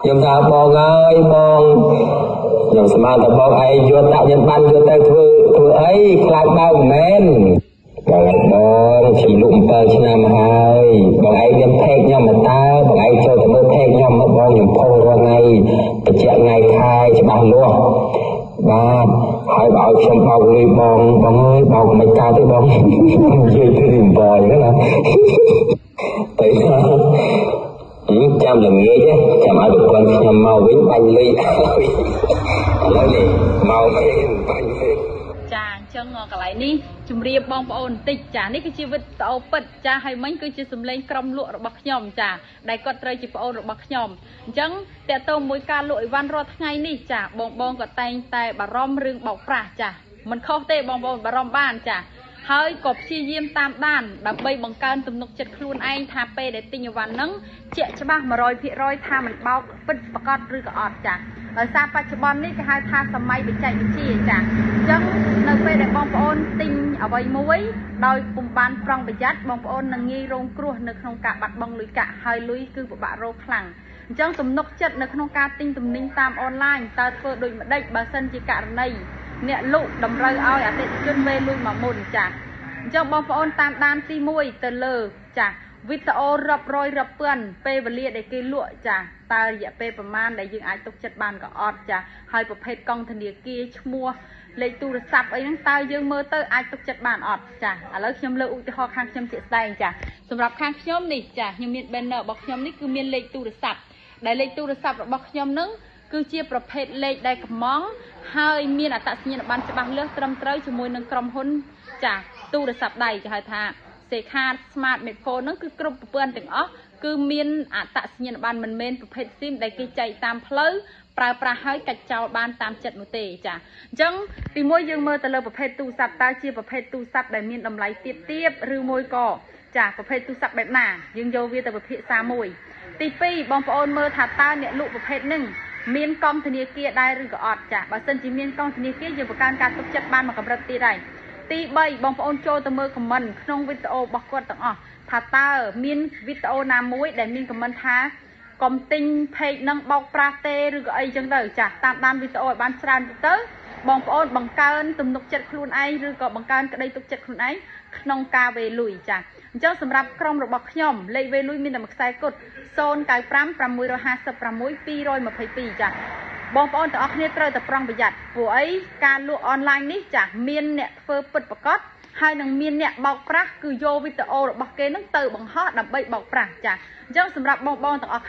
ខ្ញុំថាបងអើយបងខ្ញុំស្មានតែបងឯងយកដាក់ញ៉ាំបានយកទៅធ្វើអីខ្លាចបើមិនមែនបងឈីលុក7ឆ្នាំហើយបងឯងមានភេកខ្ញុំមកតើបងឯងចូលទៅមើលភេកខ្ញុំមកបងខ្ញុំផុសរាល់ថ្ងៃបញ្ជាក់ថ្ងៃខែច្បាស់លាស់បាទហើយបើឲ្យខ្ញុំបោកលុយបងអើយបោកមិនកើតទេបងនិយាយទៅរៀងបយណាទៅចាំល្ងាចចាំឲ្យប្រពន្ធខ្ញុំមកវិញបាញ់លុយឥឡូវនេះមកវិញបាញ់វិញចាអញ្ចឹងកន្លែងនេះជម្រាបបងប្អូនបន្តិចចានេះគឺជាវីដេអូពិតចាហើយមិញគឺជាសម្លេងក្រុមលក់របស់ខ្ញុំចាដែលគាត់ត្រូវជាប្អូនរបស់ខ្ញុំអញ្ចឹងតើតើមួយការលក់អីវ៉ាន់រាល់ថ្ងៃនេះចាបងក៏តែងតែបារម្ភរឿងបោកប្រាស់ចាមិនខុសទេបងប្អូនបារម្ភបានចាហើយក៏ព្យាយាមតាមដានដើម្បីបង្កើនទំនុកចិត្តខ្លួនឯងថាពេលដែលទិញអីវ៉ាន់ហ្នឹងជាក់ច្បាស់ 100% ថាមិនបោកពិតប្រាកដឬក៏អត់ចាដោយសារបច្ចុប្បន្ននេះគេហៅថាសម័យបច្ចេកវិទ្យាចាអញ្ចឹងនៅពេលដែលបងប្អូនទិញអ្វីមួយដោយពុំបានប្រុងប្រយ័ត្នបងប្អូននឹងងាយរងគ្រោះនៅក្នុងការបាត់បង់លុយកាក់ហើយលុយគឺពិបាករកខ្លាំងអញ្ចឹងទំនុកចិត្តនៅក្នុងការទិញទំនិញតាមអនឡាញតើធ្វើដូចម្ដេចបើសិនជាករណីអ្នកលក់តម្រូវឲ្យអតិថិជនវេលុយមកមុនចាអញ្ចឹងបងប្អូនតាមដានទី1ទៅលើចាវីដេអូរាប់រយរាប់ពាន់ពេលវេលាដែលគេលក់ចាតើរយៈពេលប្រមាណដែលយើងអាចទុកចិត្តបានក៏អត់ចាហើយប្រភេទកង់ធនាគារឈ្មោះលេខទូរស័ព្ទអីហ្នឹងតើយើងមើលទៅអាចទុកចិត្តបានអត់ចាឥឡូវខ្ញុំលើកឧទាហរណ៍ខាងខ្ញុំជាក់ស្ដែងចាសម្រាប់ខាងខ្ញុំនេះចាខ្ញុំមាន banner របស់ខ្ញុំនេះគឺមានលេខទូរស័ព្ទដែលលេខទូរស័ព្ទរបស់ខ្ញុំហ្នឹងគឺជាប្រភេទលេខដែលកំងហើយមានអត្តសញ្ញាណប័ណ្ណច្បាស់លាស់ត្រឹមត្រូវជាមួយនឹងក្រុមហ៊ុនចាទូរស័ព្ទដៃគេហៅថាCard Smart Smartphone ហ្នឹងគឺគ្រប់ប្រព័ន្ធទាំងអស់គឺមានអត្តសញ្ញាណប័ណ្ណមិនមែនប្រភេទ SIM ដែលគេចែកតាមផ្លូវប្រើប្រាស់ហើយកាច់ចោលបានតាមចិត្តនោះទេចាអញ្ចឹងទីមួយយើងមើលទៅលើប្រភេទទូរស័ព្ទតើជាប្រភេទទូរស័ព្ទដែលមានតម្លៃទាបឬមួយក៏ចាប្រភេទទូរស័ព្ទបែបណាយើងយកវាទៅពិភាក្សាមួយទី2បងប្អូនមើលថាតើអ្នកលក់ប្រភេទហ្នឹងមានកង់ធនាគារដែរឬក៏អត់ចាបើសិនជាមានកង់ធនាគារយើងបង្កើនការទុកចិត្តបានមួយកម្រិតទៀតហើយទី3បងប្អូនចូលទៅមើលខមមិនក្នុងវីដេអូរបស់គាត់ទាំងអស់ថាតើមានវីដេអូណាមួយដែលមានខមមិនថាកុំទិញเพจនឹងបោកប្រាស់ទេឬក៏អីចឹងទៅចាតាមដានវីដេអូឲ្យបានច្រើនទៅបងប្អូនបង្កើនទំនុកចិត្តខ្លួនឯងឬក៏បង្កើនក្តីទុកចិត្តខ្លួនឯងក្នុងការវេលុយចាអញ្ចឹងសម្រាប់ក្រុមរបស់ខ្ញុំលេខវេលុយមានតែមួយខ្សែគត់095-656-222ចាបងប្អូនទាំងអស់គ្នាត្រូវតែប្រុងប្រយ័ត្នព្រោះអីការលក់អនឡាញនេះចាមានអ្នកធ្វើពិតប្រាកដហើយនឹងមានអ្នកបោកប្រាស់គឺយកវីដេអូរបស់គេនឹងទៅបង្ហោះដើម្បីបោកប្រាស់ចាអញ្ចឹងសម្រាប់បងប្អូនទាំងអស់